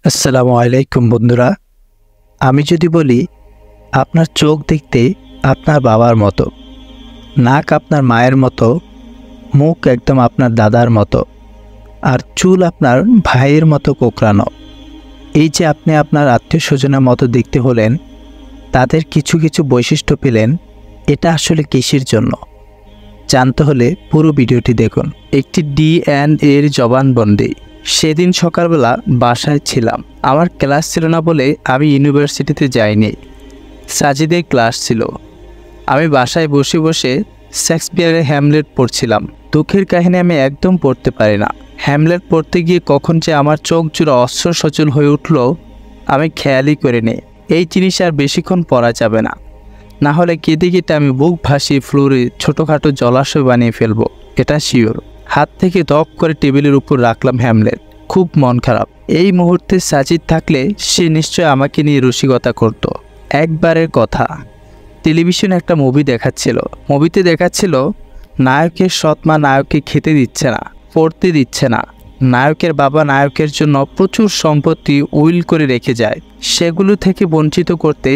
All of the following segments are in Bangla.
আসসালামু আলাইকুম বন্ধুরা। আমি যদি বলি আপনার চোখ দেখতে আপনার বাবার মতো, নাক আপনার মায়ের মতো, মুখ একদম আপনার দাদার মতো, আর চুল আপনার ভাইয়ের মতো কোঁকড়ানো। এই যে আপনি আপনার আত্মীয় স্বজনের মতো দেখতে হলেন, তাদের কিছু কিছু বৈশিষ্ট্য পেলেন, এটা আসলে কিসের জন্য? জানতে হলে পুরো ভিডিওটি দেখুন। একটি ডিএনএর জবানবন্দি। সেদিন সকালবেলা বাসায় ছিলাম। আমার ক্লাস ছিল না বলে আমি ইউনিভার্সিটিতে যাইনি। সাজিদের ক্লাস ছিল। আমি বাসায় বসে বসে শেক্সপিয়ারের হ্যামলেট পড়ছিলাম। দুঃখের কাহিনী আমি একদম পড়তে পারি না। হ্যামলেট পড়তে গিয়ে কখন যে আমার চোখ জুড়ে অস্ত্র সচল হয়ে উঠল আমি খেয়ালই করিনি। এই জিনিস আর বেশিক্ষণ পড়া যাবে না, না হলে কেঁদে কেটে আমি বুক ভাসিয়ে ফ্লোরে ছোটোখাটো জলাশয় বানিয়ে ফেলবো, এটা শিওর। হাত থেকে দপ করে টেবিলের উপর রাখলাম হ্যামলেট। খুব মন খারাপ। এই মুহূর্তে সাজিদ থাকলে সে নিশ্চয় আমাকে নিয়ে রসিকতা করত। একবারের কথা, টেলিভিশনে একটা মুভি দেখাচ্ছিল। মুভিতে দেখাচ্ছিল নায়কের সৎমা নায়ককে খেতে দিচ্ছে না, পড়তে দিচ্ছে না। নায়কের বাবা নায়কের জন্য প্রচুর সম্পত্তি উইল করে রেখে যায়। সেগুলো থেকে বঞ্চিত করতে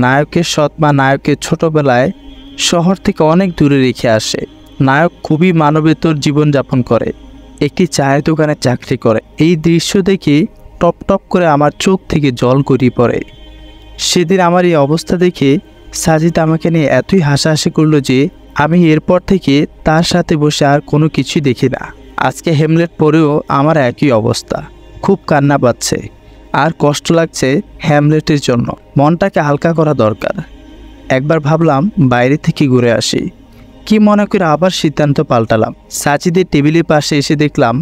নায়কের সৎমা নায়কের ছোটবেলায় শহর থেকে অনেক দূরে রেখে আসে। নায়ক খুবই মানবেতর জীবনযাপন করে, একটি চায়ের দোকানে চাকরি করে। এই দৃশ্য দেখে টপ টপ করে আমার চোখ থেকে জল গড়িয়ে পড়ে। সেদিন আমার এই অবস্থা দেখে সাজিদ আমাকে নিয়ে এতই হাসাহাসি করলো যে আমি এরপর থেকে তার সাথে বসে আর কোনো কিছুই দেখি না। আজকে হ্যামলেট পরেও আমার একই অবস্থা। খুব কান্না পাচ্ছে আর কষ্ট লাগছে হ্যামলেটের জন্য। মনটাকে হালকা করা দরকার। একবার ভাবলাম বাইরে থেকে ঘুরে আসি। কি মনে করে আবার সিদ্ধান্ত পাল্টালাম। সাজিদের টেবিলের পাশে এসে দেখলাম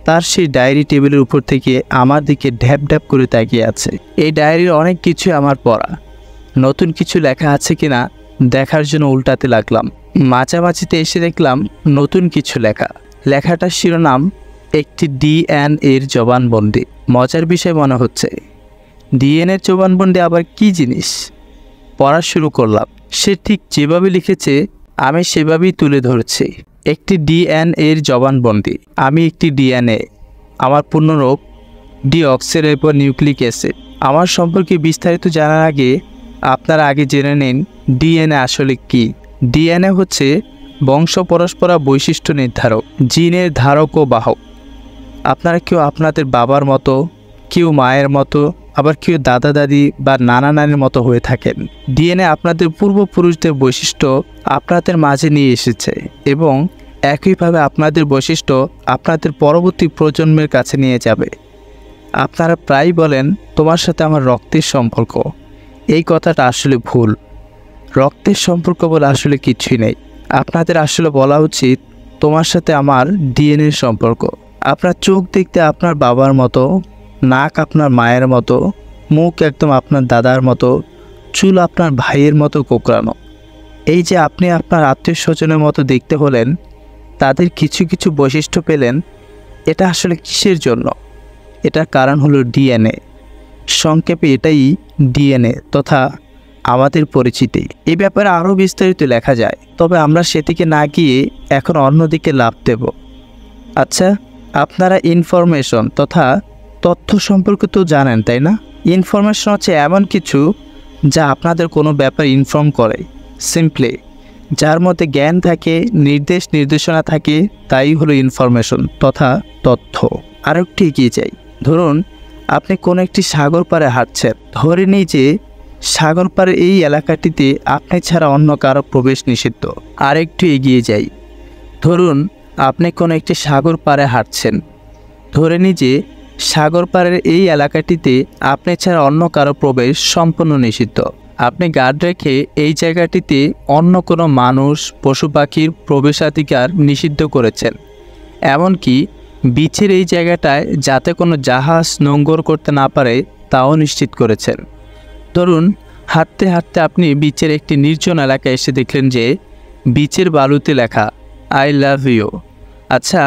তার সেই ডায়েরি টেবিলের উপর থেকে আমার দিকে ঢ্যাপ ঢ্যাপ করে তাকিয়ে আছে। এই ডায়েরির অনেক কিছু আমার পড়া। নতুন কিছু লেখা আছে কিনা দেখার জন্য উল্টাতে লাগলাম। মাঝামাঝিতে এসে দেখলাম নতুন কিছু লেখা। লেখাটার শিরোনাম একটি ডিএনএর জবানবন্দি। মজার বিষয় মনে হচ্ছে। ডিএনএর জবানবন্দি আবার কি জিনিস? পড়া শুরু করলাম। সে ঠিক যেভাবে লিখেছে আমি সেভাবেই তুলে ধরছি। একটি ডিএনএর জবানবন্দি। আমি একটি ডিএনএ। আমার পূর্ণরূপ ডিঅক্সিরাইবোনিউক্লিক অ্যাসিড। আমার সম্পর্কে বিস্তারিত জানার আগে আপনারা আগে জেনে নিন ডিএনএ আসলে কি। ডিএনএ হচ্ছে বংশ পরস্পরা বৈশিষ্ট্য নির্ধারক, জিনের ধারক ও বাহক। আপনারা কেউ আপনাদের বাবার মতো, কেউ মায়ের মতো, আবার কেউ দাদা দাদি বা নানা নানির মতো হয়ে থাকেন। ডিএনএ আপনাদের পূর্বপুরুষদের বৈশিষ্ট্য আপনাদের মাঝে নিয়ে এসেছে এবং একইভাবে আপনাদের বৈশিষ্ট্য আপনাদের পরবর্তী প্রজন্মের কাছে নিয়ে যাবে। আপনারা প্রায়ই বলেন তোমার সাথে আমার রক্তের সম্পর্ক। এই কথাটা আসলে ভুল। রক্তের সম্পর্ক বলে আসলে কিছুই নেই। আপনাদের আসলে বলা উচিত তোমার সাথে আমার ডিএনএর সম্পর্ক। আপনার চোখ দেখতে আপনার বাবার মতো, নাক আপনার মায়ের মতো, মুখ একদম আপনার দাদার মতো, চুল আপনার ভাইয়ের মতো কোঁকড়ানো। এই যে আপনি আপনার আত্মীয় স্বজনের মতো দেখতে হলেন, তাদের কিছু কিছু বৈশিষ্ট্য পেলেন, এটা আসলে কিসের জন্য? এটার কারণ হলো ডিএনএ। সংক্ষেপে এটাই ডিএনএ তথা আমাদের পরিচিতি। এই ব্যাপারে আরও বিস্তারিত লেখা যায়, তবে আমরা সেদিকে না গিয়ে এখন অন্যদিকে লাভ দেব। আচ্ছা, আপনারা ইনফরমেশন তথা তথ্য সম্পর্কে তো জানেন, তাই না? ইনফরমেশন হচ্ছে এমন কিছু যা আপনাদের কোনো ব্যাপার ইনফর্ম করে। সিম্পলি যার মধ্যে জ্ঞান থাকে, নির্দেশনা থাকে, তাই হলো ইনফরমেশন তথা তথ্য। আরেকটু এগিয়ে যাই। ধরুন আপনি কোনো একটি সাগর পাড়ে হাঁটছেন। ধরে নিই যে সাগর পাড়ের এই এলাকাটিতে আপনি ছাড়া অন্য কারো প্রবেশ নিষিদ্ধ। আরেকটু এগিয়ে যাই। ধরুন আপনি কোনো একটি সাগর পাড়ে হাঁটছেন। ধরে নিই যে সাগর পাড়ের এই এলাকাটিতে আপনি ছাড়া অন্য কারো প্রবেশ সম্পূর্ণ নিষিদ্ধ। আপনি গার্ড রেখে এই জায়গাটিতে অন্য কোনো মানুষ, পশু পাখির প্রবেশাধিকার নিষিদ্ধ করেছেন। এমনকি বিচের এই জায়গাটায় যাতে কোনো জাহাজ নোঙ্গর করতে না পারে তাও নিশ্চিত করেছেন। ধরুন হাঁটতে হাঁটতে আপনি বিচের একটি নির্জন এলাকায় এসে দেখলেন যে বিচের বালুতে লেখা আই লাভ ইউ। আচ্ছা,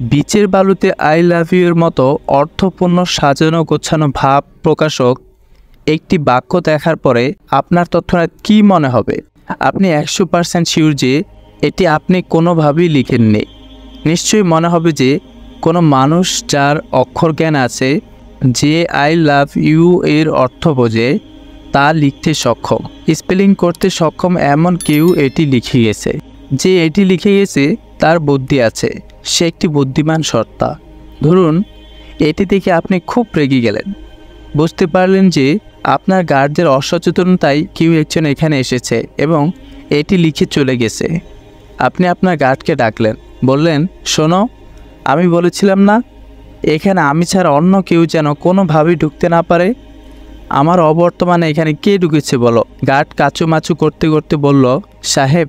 বিচের বালুতে আই লাভ ইউর মতো অর্থপূর্ণ সাজানো গোছানো ভাব প্রকাশক একটি বাক্য দেখার পরে আপনার তৎক্ষণাৎ কী মনে হবে? আপনি 100% শিওর যে এটি আপনি কোনোভাবেই লিখেননি। নিশ্চয়ই মনে হবে যে কোনো মানুষ যার অক্ষর জ্ঞান আছে যে আই লাভ ইউ এর অর্থ বোঝে তা লিখতে সক্ষম, স্পেলিং করতে সক্ষম এমন কেউ এটি লিখে গেছে। যে এটি লিখে গেছে তার বুদ্ধি আছে, সে একটি বুদ্ধিমান সত্তা। ধরুন এটি দেখে আপনি খুব রেগে গেলেন, বুঝতে পারলেন যে আপনার গার্ডদের অসচেতনতায় কেউ একজন এখানে এসেছে এবং এটি লিখে চলে গেছে। আপনি আপনার গার্ডকে ডাকলেন, বললেন, শোনো, আমি বলেছিলাম না এখানে আমি ছাড়া অন্য কেউ যেন কোনোভাবেই ঢুকতে না পারে। আমার অবর্তমানে এখানে কে ঢুকেছে বলো? গার্ড কাচুমাচু করতে করতে বলল, সাহেব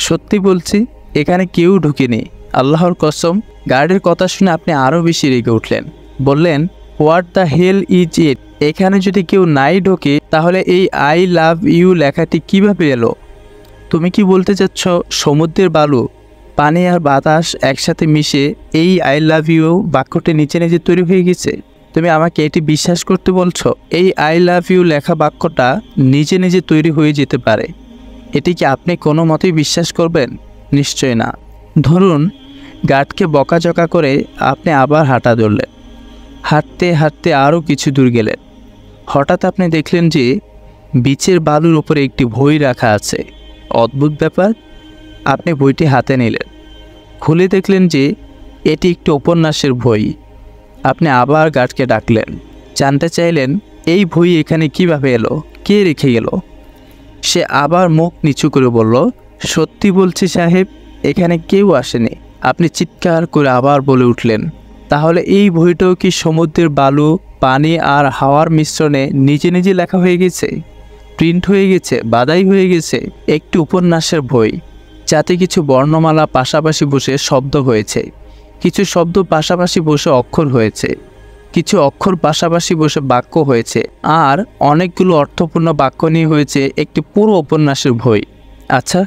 সত্যি বলছি এখানে কেউ ঢুকেনি, আল্লাহর কসম। গার্ডের কথা শুনে আপনি আরও বেশি রেগে উঠলেন, বললেন, what the hell is it? এখানে যদি কেউ নাই ঢোকে তাহলে এই আই লাভ ইউ লেখাটি কিভাবে এলো? তুমি কি বলতে চাচ্ছ সমুদ্রের বালু, পানি আর বাতাস একসাথে মিশে এই আই লাভ ইউ বাক্যটি নিচে নিজে তৈরি হয়ে গেছে? তুমি আমাকে এটি বিশ্বাস করতে বলছো? এই আই লাভ ইউ লেখা বাক্যটা নিজে নিজে তৈরি হয়ে যেতে পারে, এটি কি আপনি কোনো মতেই বিশ্বাস করবেন? নিশ্চয় না। ধরুন গার্ডকে বকাঝকা করে আপনি আবার হাঁটা ধরলেন। হাঁটতে হাঁটতে আরও কিছু দূর গেলেন। হঠাৎ আপনি দেখলেন যে বিচের বালুর উপরে একটি বই রাখা আছে। অদ্ভুত ব্যাপার। আপনি বইটি হাতে নিলেন, খুলে দেখলেন যে এটি একটি উপন্যাসের বই। আপনি আবার গার্ডকে ডাকলেন, জানতে চাইলেন এই বই এখানে কিভাবে এলো, কে রেখে গেল? সে আবার মুখ নিচু করে বলল, সত্যি বলছি সাহেব, এখানে কেউ আসেনি। আপনি চিৎকার করে আবার বলে উঠলেন, তাহলে এই বইটাও কি সমুদ্রের বালু, পানি আর হাওয়ার মিশ্রণে নিজে নিজে লেখা হয়ে গেছে, প্রিন্ট হয়ে গেছে, বাদাই হয়ে গেছে? একটি উপন্যাসের বই যাতে কিছু বর্ণমালা পাশাপাশি বসে শব্দ হয়েছে, কিছু শব্দ পাশাপাশি বসে অক্ষর হয়েছে, কিছু অক্ষর পাশাপাশি বসে বাক্য হয়েছে, আর অনেকগুলো অর্থপূর্ণ বাক্য নিয়ে হয়েছে একটি পুরো উপন্যাসের বই। আচ্ছা,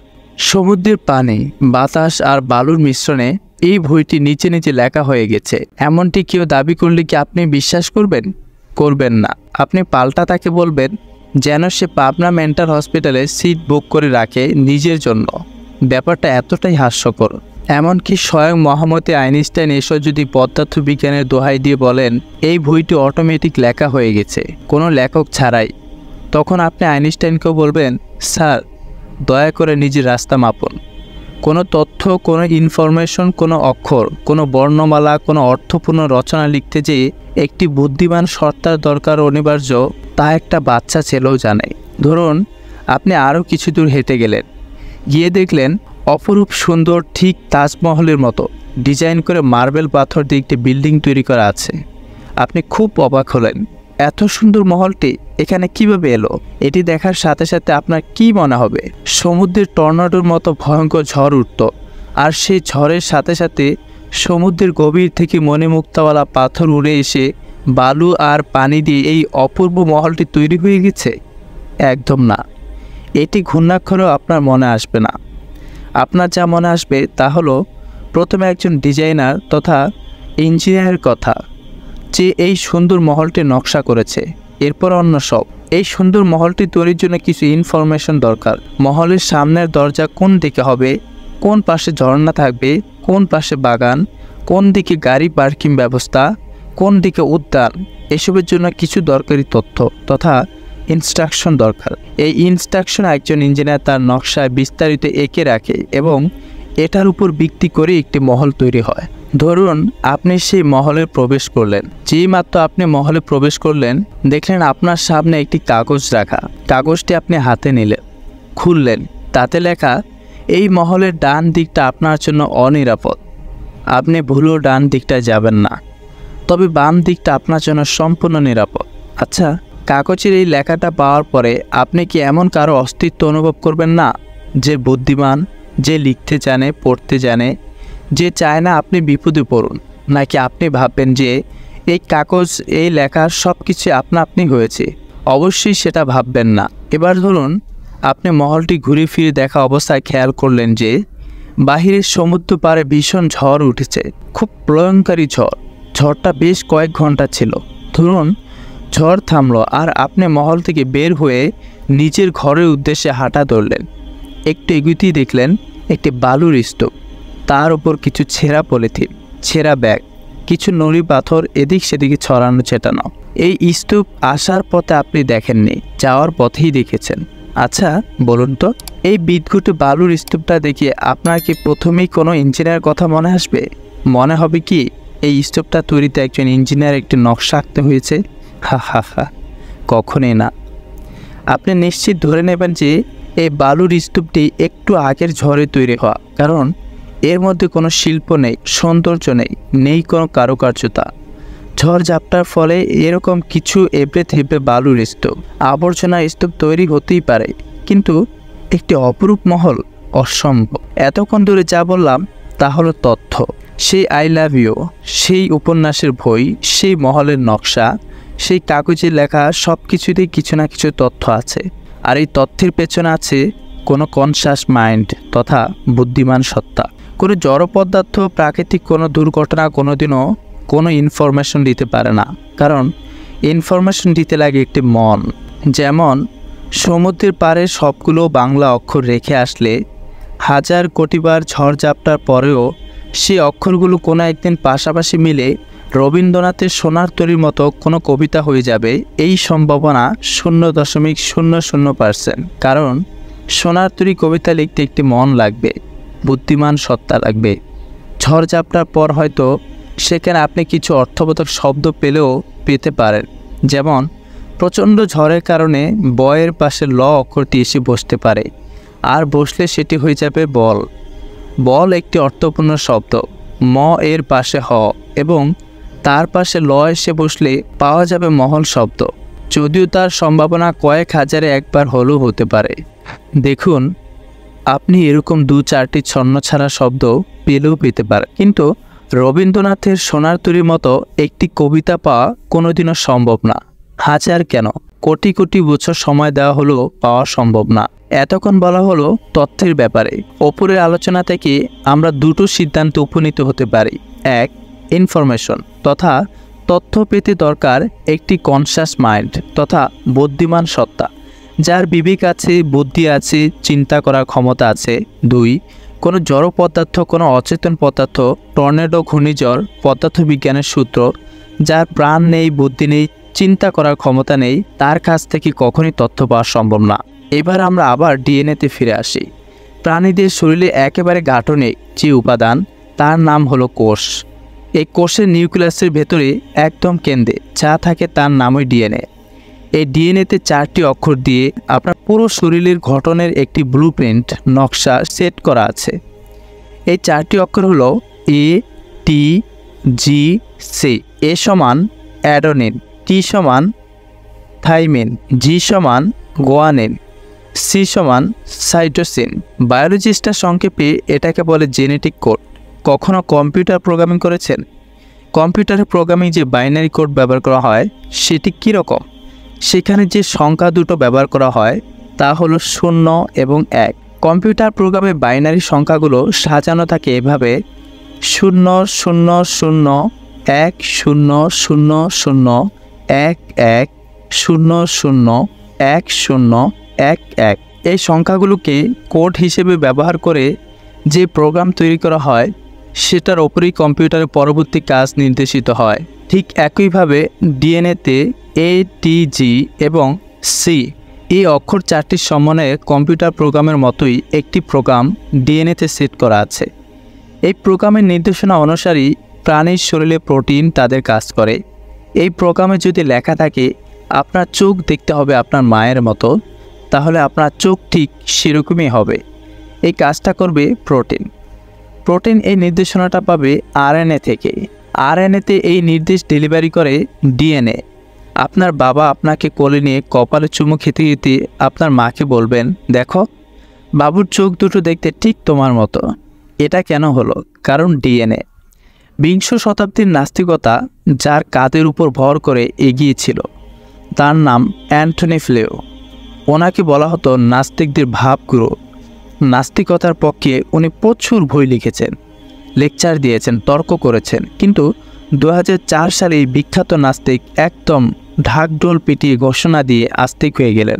সমুদ্রের পানি, বাতাস আর বালুর মিশ্রণে এই বইটি নিচে নিচে লেখা হয়ে গেছে, এমনটি কেউ দাবি করলে কি আপনি বিশ্বাস করবেন? করবেন না। আপনি পাল্টা তাকে বলবেন যেন সে পাবনা মেন্টাল হসপিটালে সিট বুক করে রাখে নিজের জন্য। ব্যাপারটা এতটাই হাস্যকর। এমনকি স্বয়ং মহামতি আইনস্টাইন এসব যদি পদার্থবিজ্ঞানের দোহাই দিয়ে বলেন এই বইটি অটোমেটিক লেখা হয়ে গেছে কোনো লেখক ছাড়াই, তখন আপনি আইনস্টাইনকেও বলবেন, স্যার দয়া করে নিজের রাস্তা মাপুন। কোনো তথ্য, কোনো ইনফরমেশন, কোনো অক্ষর, কোনো বর্ণমালা, কোনো অর্থপূর্ণ রচনা লিখতে যে একটি বুদ্ধিমান সত্তার দরকার অনিবার্য, তা একটা বাচ্চা ছেলেও জানে। ধরুন আপনি আরও কিছু দূর হেঁটে গেলেন, গিয়ে দেখলেন অপরূপ সুন্দর, ঠিক তাজমহলের মতো ডিজাইন করে মার্বেল পাথর দিয়ে একটি বিল্ডিং তৈরি করা আছে। আপনি খুব অবাক হলেন, এত সুন্দর মহলটি এখানে কিভাবে এলো? এটি দেখার সাথে সাথে আপনার কি মনে হবে? সমুদ্রের টর্নাডোর মতো ভয়ঙ্কর ঝড় উঠত, আর সেই ঝড়ের সাথে সাথে সমুদ্রের গভীর থেকে মণিমুক্তাওয়ালা পাথর উড়ে এসে বালু আর পানি দিয়ে এই অপূর্ব মহলটি তৈরি হয়ে গেছে? একদম না। এটি ঘূর্ণাক্ষরেও আপনার মনে আসবে না। আপনার যা মনে আসবে তা হলো প্রথমে একজন ডিজাইনার তথা ইঞ্জিনিয়ারের কথা, যে এই সুন্দর মহলটি নকশা করেছে, এরপর অন্য সব। এই সুন্দর মহলটি তৈরির জন্য কিছু ইনফরমেশন দরকার। মহলের সামনের দরজা কোন দিকে হবে, কোন পাশে ঝর্ণা থাকবে, কোন পাশে বাগান, কোন দিকে গাড়ি পার্কিং ব্যবস্থা, কোন দিকে উদ্যান, এসবের জন্য কিছু দরকারি তথ্য তথা ইনস্ট্রাকশন দরকার। এই ইনস্ট্রাকশন একজন ইঞ্জিনিয়ার তার নকশায় বিস্তারিত এঁকে রাখে এবং এটার উপর ভিত্তি করে একটি মহল তৈরি হয়। ধরুন আপনি সেই মহলে প্রবেশ করলেন। যেই মাত্র আপনি মহলে প্রবেশ করলেন, দেখলেন আপনার সামনে একটি কাগজ রাখা। কাগজটি আপনি হাতে নিলেন, খুললেন, তাতে লেখা এই মহলের ডান দিকটা আপনার জন্য অনিরাপদ, আপনি ভুলেও ডান দিকটা যাবেন না, তবে বাম দিকটা আপনার জন্য সম্পূর্ণ নিরাপদ। আচ্ছা, কাগজের এই লেখাটা পাওয়ার পরে আপনি কি এমন কারো অস্তিত্ব অনুভব করবেন না, যে বুদ্ধিমান, যে লিখতে জানে, পড়তে জানে, যে চায় না আপনি বিপদে পড়ুন? নাকি আপনি ভাববেন যে এই কাগজ, এই লেখার সব কিছু আপনা আপনি হয়েছে? অবশ্যই সেটা ভাববেন না। এবার ধরুন আপনি মহলটি ঘুরে ফিরে দেখা অবস্থায় খেয়াল করলেন যে বাহিরের সমুদ্র পাড়ে ভীষণ ঝড় উঠেছে, খুব প্রলয়ঙ্কারী ঝড়। ঝড়টা বেশ কয়েক ঘন্টা ছিল। ধরুন ঝড় থামলো আর আপনি মহল থেকে বের হয়ে নিজের ঘরের উদ্দেশ্যে হাঁটা ধরলেন। একটু এগুতেই দেখলেন একটি বালুর স্তূপ, তার উপর কিছু ছেঁড়া পলিথিন, ছেঁড়া ব্যাগ, কিছু নুড়ি পাথর এদিক সেদিকে ছড়ানো ছেটানো। এই স্তূপ আসার পথে আপনি দেখেননি, যাওয়ার পথেই দেখেছেন। আচ্ছা বলুন তো, এই বিদঘুটে বালুর স্তূপটা দেখে আপনার কি প্রথমেই কোনো ইঞ্জিনিয়ার কথা মনে আসবে? মনে হবে কি এই স্তূপটা তৈরিতে একজন ইঞ্জিনিয়ার একটি নকশা আঁকতে হয়েছে? হা হা হা, কখনোই না। আপনি নিশ্চিত ধরে নেবেন যে এই বালুর স্তূপটি একটু আগের ঝড়ে তৈরি হওয়া, কারণ এর মধ্যে কোনো শিল্প নেই, সৌন্দর্য নেই, নেই কোনো কারুকার্যতা। ঝড়ঝাপটার ফলে এরকম কিছু এবড়ে থেবড়ে বালুর স্তূপ, আবর্জনার স্তূপ তৈরি হতেই পারে, কিন্তু একটি অপরূপ মহল অসম্ভব। এতক্ষণ ধরে যা বললাম তা হলো তথ্য। সেই আই লাভ ইউ, সেই উপন্যাসের বই, সেই মহলের নকশা, সেই কাগজে লেখা সব কিছুতেই কিছু না কিছু তথ্য আছে। আর এই তথ্যের পেছনে আছে কোনো কনসাস মাইন্ড তথা বুদ্ধিমান সত্তা। কোনো জড় পদার্থ, প্রাকৃতিক কোনো দুর্ঘটনা কোনোদিনও কোনো ইনফরমেশন দিতে পারে না, কারণ ইনফরমেশন দিতে লাগে একটি মন। যেমন সমুদ্রের পাড়ে সবগুলো বাংলা অক্ষর রেখে আসলে হাজার কোটিবার ঝড়ঝাপটার পরেও সেই অক্ষরগুলো কোনো একদিন পাশাপাশি মিলে রবীন্দ্রনাথের সোনার তরীর মতো কোনো কবিতা হয়ে যাবে, এই সম্ভাবনা 0.00%। কারণ সোনার তরী কবিতা লিখতে একটি মন লাগবে, বুদ্ধিমান সত্তা লাগবে। ঝড়ঝাপটার পর হয়তো সেখানে আপনি কিছু অর্থবোধক শব্দ পেতে পারেন, যেমন প্রচণ্ড ঝড়ের কারণে বয়ের পাশে ল অক্ষরটি এসে বসতে পারে, আর বসলে সেটি হয়ে যাবে বল। বল একটি অর্থপূর্ণ শব্দ, ম এর পাশে হ এবং তার পাশে ল এসে বসলে পাওয়া যাবে মহল শব্দ, যদিও তার সম্ভাবনা কয়েক হাজারে একবার হলেও হতে পারে। দেখুন, আপনি এরকম 2-4টি ছন্নছাড়া শব্দ পেলেও পেতে পারেন, কিন্তু রবীন্দ্রনাথের সোনার তরীর মতো একটি কবিতা পাওয়া কোনোদিনও সম্ভব না। হাজার কেন কোটি কোটি বছর সময় দেওয়া হলেও পাওয়া সম্ভব না। এতক্ষণ বলা হলো তথ্যের ব্যাপারে। ওপরের আলোচনা থেকে আমরা দুটো সিদ্ধান্তে উপনীত হতে পারি। এক, ইনফরমেশন তথা তথ্য পেতে দরকার একটি কনসাস মাইন্ড তথা বুদ্ধিমান সত্তা, যার বিবেক আছে, বুদ্ধি আছে, চিন্তা করার ক্ষমতা আছে। 2, কোনো জড় পদার্থ, কোনো অচেতন পদার্থ, টর্নেডো, ঘূর্ণিঝড়, পদার্থবিজ্ঞানের সূত্র, যার প্রাণ নেই, বুদ্ধি নেই, চিন্তা করার ক্ষমতা নেই, তার কাছ থেকে কখনই তথ্য পাওয়া সম্ভব না। এবার আমরা আবার ডিএনএতে ফিরে আসি। প্রাণীদের শরীরে একেবারে গাঠনিক যে উপাদান, তার নাম হলো কোষ। এই কোষের নিউক্লিয়াসের ভেতরে একদম কেন্দ্রে যা থাকে তার নামই ডিএনএ। এই ডিএনএতে 4টি অক্ষর দিয়ে আপনার পুরো শরীরের গঠনের একটি ব্লুপ্রিন্ট নকশা সেট করা আছে। এই 4টি অক্ষর হলো এ, টি, জি, সি। এ সমান অ্যাডেনিন, টি সমান থাইমিন, জি সমান গুয়ানিন, সি সমান সাইটোসিন। বায়োলজিস্টরা সংক্ষেপে এটাকে বলে জেনেটিক কোড। কখনো কম্পিউটার প্রোগ্রামিং করেছেন? কম্পিউটারের প্রোগ্রামিং যে বাইনারি কোড ব্যবহার করা হয় সেটি কীরকম? সেখানে যে সংখ্যা দুটো ব্যবহার করা হয় তা হলো 0 এবং 1। কম্পিউটার প্রোগ্রামে বাইনারি সংখ্যাগুলো সাজানো থাকে এভাবে: 0 0 0 1 0 0 0 1 1 0 0 1 0 1 1। এই সংখ্যাগুলোকে কোড হিসেবে ব্যবহার করে যে প্রোগ্রাম তৈরি করা হয় সেটার ওপরেই কম্পিউটারের পরবর্তী কাজ নির্দেশিত হয়। ঠিক একইভাবে ডিএনএতে এ, টি, জি এবং সি এই অক্ষর 4টির সমন্বয়ে কম্পিউটার প্রোগ্রামের মতোই একটি প্রোগ্রাম ডিএনএতে সেট করা আছে। এই প্রোগ্রামের নির্দেশনা অনুসারেই প্রাণীর শরীরে প্রোটিন তাদের কাজ করে। এই প্রোগ্রামে যদি লেখা থাকে আপনার চোখ দেখতে হবে আপনার মায়ের মতো, তাহলে আপনার চোখ ঠিক সেরকমই হবে। এই কাজটা করবে প্রোটিন। প্রোটিন এই নির্দেশনাটা পাবে আরএনএ থেকে। আরএনএতে এই নির্দেশ ডেলিভারি করে ডিএনএ। আপনার বাবা আপনাকে কোলে নিয়ে কপালে চুমু খেতে খেতে আপনার মাকে বলবেন, দেখো বাবুর চোখ দুটো দেখতে ঠিক তোমার মতো। এটা কেন হলো? কারণ ডিএনএ। বিংশ শতাব্দীর নাস্তিকতা যার কাঁধের উপর ভর করে এগিয়েছিল তার নাম অ্যান্টনি ফ্লেও। ওনাকে বলা হতো নাস্তিকদের ভাবগুরু। নাস্তিকতার পক্ষে উনি প্রচুর বই লিখেছেন, লেকচার দিয়েছেন, তর্ক করেছেন, কিন্তু 2004 সালে এই বিখ্যাত নাস্তিক একদম ঢাকঢোল পিটিয়ে ঘোষণা দিয়ে আস্তিক হয়ে গেলেন।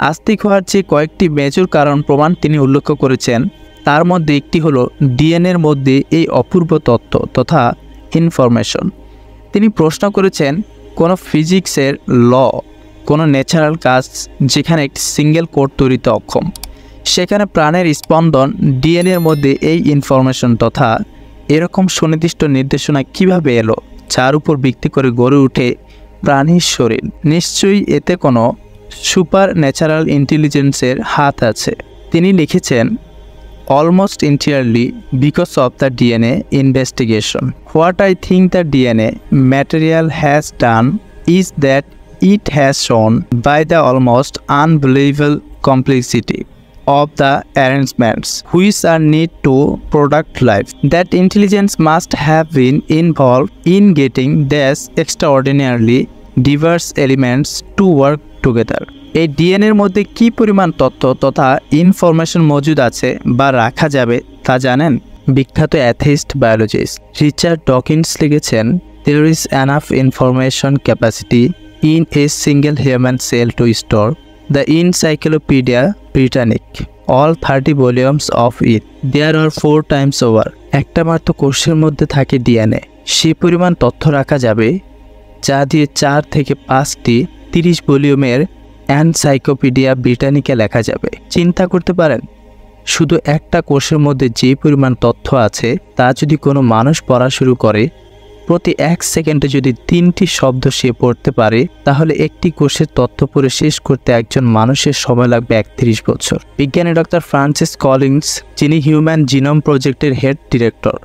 আস্তিক হওয়ার যে কয়েকটি মেজর কারণ প্রমাণ তিনি উল্লেখ করেছেন, তার মধ্যে একটি হলো ডিএনএর মধ্যে এই অপূর্ব তত্ত্ব তথা ইনফরমেশন। তিনি প্রশ্ন করেছেন, কোনো ফিজিক্সের ল, কোনো ন্যাচারাল কাজ যেখানে একটি সিঙ্গেল কোড তৈরিতে অক্ষম, সেখানে প্রাণের স্পন্দন ডিএনএর মধ্যে এই ইনফরমেশন তথা এরকম সুনির্দিষ্ট নির্দেশনা কিভাবে এলো, যার উপর ভিত্তি করে গড়ে ওঠে প্রাণীর শরীর? নিশ্চয়ই এতে কোনো সুপার ন্যাচারাল ইন্টেলিজেন্সের হাত আছে। তিনি লিখেছেন, almost entirely because of the DNA investigation. What I think the DNA material has done is that it has shown by the almost unbelievable complexity of the arrangements which are need to product life that intelligence must have been involved in getting these extraordinarily diverse elements to work together. এই ডিএনএর মধ্যে কি পরিমাণ তথ্য তথা ইনফরমেশন মজুদ আছে বা রাখা যাবে তা জানেন? বিখ্যাত অ্যাথিস্ট বায়োলজিস্ট রিচার্ড ডকিন্স লিখেছেন, there is enough information capacity in a single human cell to store the Encyclopedia Britannica, all 30 volumes of it. There are 4 times over. একটা মাত্র কোষের মধ্যে থাকে ডিএনএ, সেই পরিমাণ তথ্য রাখা যাবে যা দিয়ে 4 থেকে 5টি 30 ভলিউমের এনসাইক্লোপিডিয়া ব্রিটানিকা লেখা যাবে। চিন্তা করতে পারেন, শুধু একটা কোষের মধ্যে যে পরিমাণ তথ্য আছে তা যদি কোনো মানুষ পড়া শুরু করে, প্রতি 1 সেকেন্ডে যদি 3টি শব্দ সে পড়তে পারে, তাহলে একটি কোষের তথ্য পড়ে শেষ করতে একজন মানুষের সময় লাগবে 31 বছর। বিজ্ঞানী ডক্টর ফ্রান্সিস কলিন্স, যিনি হিউম্যান জিনোম প্রজেক্টের হেড ডিরেক্টর,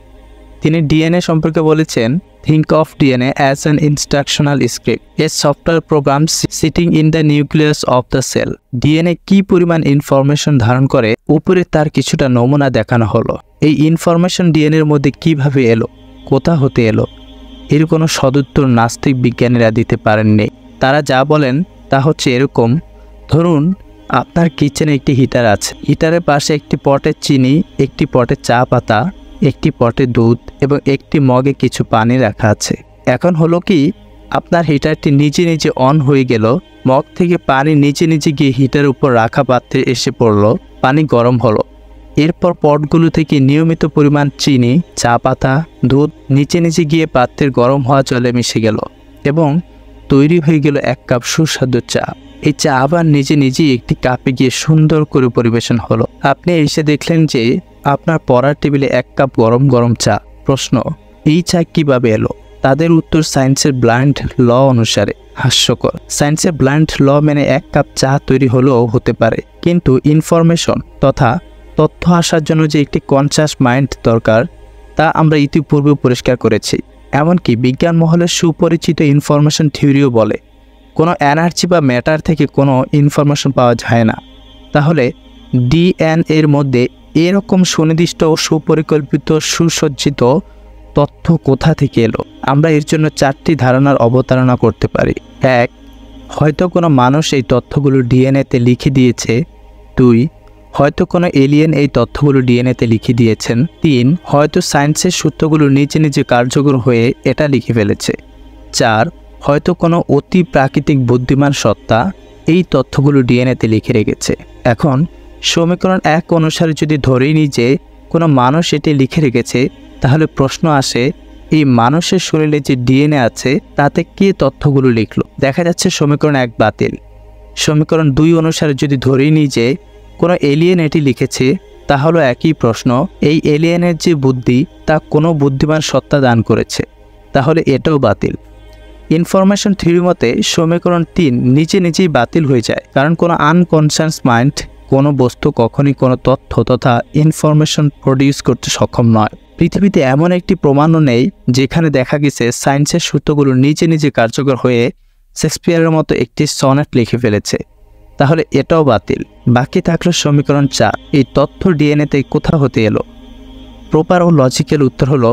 তিনি ডিএনএ সম্পর্কে বলেছেন, think of DNA as an instructional script, a software program sitting in the nucleus of the cell. DNA কি পরিমাণ ইনফরমেশন ধারণ করে উপরে তার কিছুটা নমুনা দেখানো হলো। এই ইনফরমেশন ডিএনএর মধ্যে কিভাবে এলো, কোথা হতে এলো, এর কোনো সদুত্তর নাস্তিক বিজ্ঞানীরা দিতে পারেননি। তারা যা বলেন তা হচ্ছে এরকম, ধরুন আপনার কিচেনে একটি হিটার আছে, হিটারের পাশে একটি পটে চিনি, একটি পটে চা পাতা, একটি পটে দুধ এবং একটি মগে কিছু পানি রাখা আছে। এখন হলো কি, আপনার হিটারটি নিজে নিজে অন হয়ে গেল, মগ থেকে পানি নিজে নিজে গিয়ে হিটারের উপর রাখা পাত্রে এসে পড়লো, পানি গরম হলো। এরপর পটগুলো থেকে নিয়মিত পরিমাণ চিনি, চা পাতা, দুধ নিচে নিচে গিয়ে পাত্রের গরম হওয়া জলে মিশে গেল এবং তৈরি হয়ে গেল 1 কাপ সুস্বাদু চা। এই চা আবার নিজে নিজেই একটি কাপে গিয়ে সুন্দর করে পরিবেশন হলো। আপনি এসে দেখলেন যে আপনার পড়ার টেবিলে 1 কাপ গরম গরম চা। প্রশ্ন, এই চা কিভাবে এলো? তাদের উত্তর সায়েন্সের ব্লাইন্ড ল অনুসারে। হাস্যকর, সায়েন্সের ব্লাইন্ড ল মেনে 1 কাপ চা তৈরি হলেও হতে পারে, কিন্তু ইনফরমেশন তথা তথ্য আসার জন্য যে একটি কনসাস মাইন্ড দরকার তা আমরা ইতিপূর্বে পরিষ্কার করেছি। এমনকি বিজ্ঞান মহলের সুপরিচিত ইনফরমেশন থিওরিও বলে কোনো এনার্জি বা ম্যাটার থেকে কোনো ইনফরমেশন পাওয়া যায় না। তাহলে ডিএনএর মধ্যে এরকম সুনির্দিষ্ট ও সুপরিকল্পিত সুসজ্জিত তথ্য কোথা থেকে এলো? আমরা এর জন্য 4টি ধারণার অবতারণা করতে পারি। 1, হয়তো কোনো মানুষ এই তথ্যগুলো ডিএনএতে লিখে দিয়েছে। 2, হয়তো কোনো এলিয়েন এই তথ্যগুলো ডিএনএতে লিখে দিয়েছেন। 3, হয়তো সায়েন্সের সূত্রগুলো নিজে নিজে কার্যকর হয়ে এটা লিখে ফেলেছে। 4, হয়তো কোনো অতি প্রাকৃতিক বুদ্ধিমান সত্তা এই তথ্যগুলো ডিএনএতে লিখে রেখেছে। এখন সমীকরণ 1 অনুসারে যদি ধরেই নিই যে কোনো মানুষ এটি লিখে রেখেছে, তাহলে প্রশ্ন আসে, এই মানুষের শরীরে যে ডিএনএ আছে তাতে কে তথ্যগুলো লিখলো? দেখা যাচ্ছে সমীকরণ 1 বাতিল। সমীকরণ 2 অনুসারে যদি ধরেই নিই যে কোনো এলিয়েন এটি লিখেছে, তাহলে একই প্রশ্ন, এই এলিয়েনের যে বুদ্ধি তা কোনো বুদ্ধিমান সত্তা দান করেছে, তাহলে এটাও বাতিল। ইনফরমেশন থিওরি মতে সমীকরণ 3 নিজে নিজেই বাতিল হয়ে যায়, কারণ কোনো আনকনসাস মাইন্ড কোনো বস্তু কখনই কোনো তথ্য তথা ইনফরমেশন প্রডিউস করতে সক্ষম নয়। পৃথিবীতে এমন একটি প্রমাণও নেই যেখানে দেখা গেছে সায়েন্সের সূত্রগুলো নিজে নিজে কার্যকর হয়ে শেক্সপিয়ারের মতো একটি সনেট লিখে ফেলেছে, তাহলে এটাও বাতিল। বাকি থাকলো সমীকরণ 4, এই তথ্য ডিএনএতে কোথা হতে এলো? প্রপার ও লজিক্যাল উত্তর হলো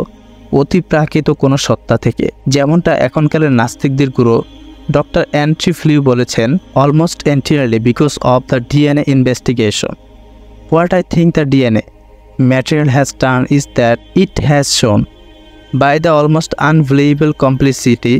অতি প্রাকৃত কোনো সত্তা থেকে, যেমনটা এখনকালের নাস্তিকদের গুরু ডক্টর অ্যান্ড্রু ফ্লিউ বলেছেন, almost entirely because of the DNA investigation. What I think the DNA material has done is that it has shown by the almost unbelievable complexity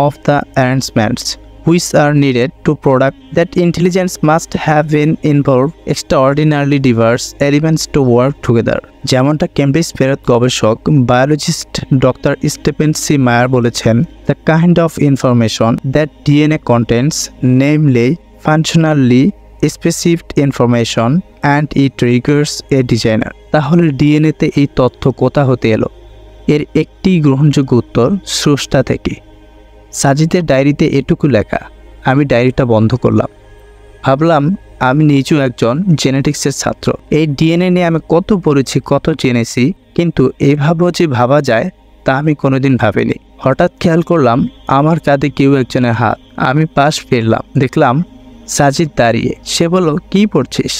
of the arrangements which are needed to product that intelligence must have been involved extraordinarily diverse elements to work together. যেমনটা কেমব্রিজ ফেরত গবেষক বায়োলজিস্ট ডক্টর স্টিফেন সি মায়ার বলেছেন, the kind of information that DNA contains, namely functionally specific information and it triggers a designer. তাহলে ডিএনএতে এই তথ্য কোথা হতে এলো? এর একটি গ্রহণযোগ্য উত্তর স্রষ্টা থেকে। সাজিদের ডায়েরিতে এটুকু লেখা। আমি ডায়েরিটা বন্ধ করলাম। ভাবলাম আমি নিজেও একজন জেনেটিক্সের ছাত্র। এই ডিএনএ নিয়ে আমি কত পড়েছি, কত জেনেছি, কিন্তু এভাবেও যে ভাবা যায় তা আমি কোনোদিন ভাবিনি। হঠাৎ খেয়াল করলাম আমার কাঁধে কেউ একজনের হাত। আমি পাশ ফিরলাম, দেখলাম সাজিদ দাঁড়িয়ে। সে বলল, কি পড়ছিস?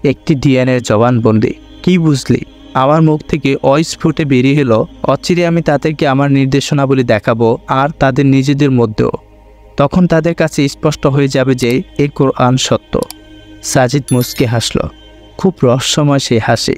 একটি ডিএনএর জবানবন্দি। কি বুঝলি? আমার মুখ থেকে অস্ফুটে বেরিয়ে এলো, অচিরে আমি তাদেরকে আমার নির্দেশনাবলী দেখাবো, আর তাদের নিজেদের মধ্যেও। তখন তাদের কাছে স্পষ্ট হয়ে যাবে যে এই কোরআন সত্য। সাজিদ মুচকে হাসল, খুব রহস্যময় সেই হাসি।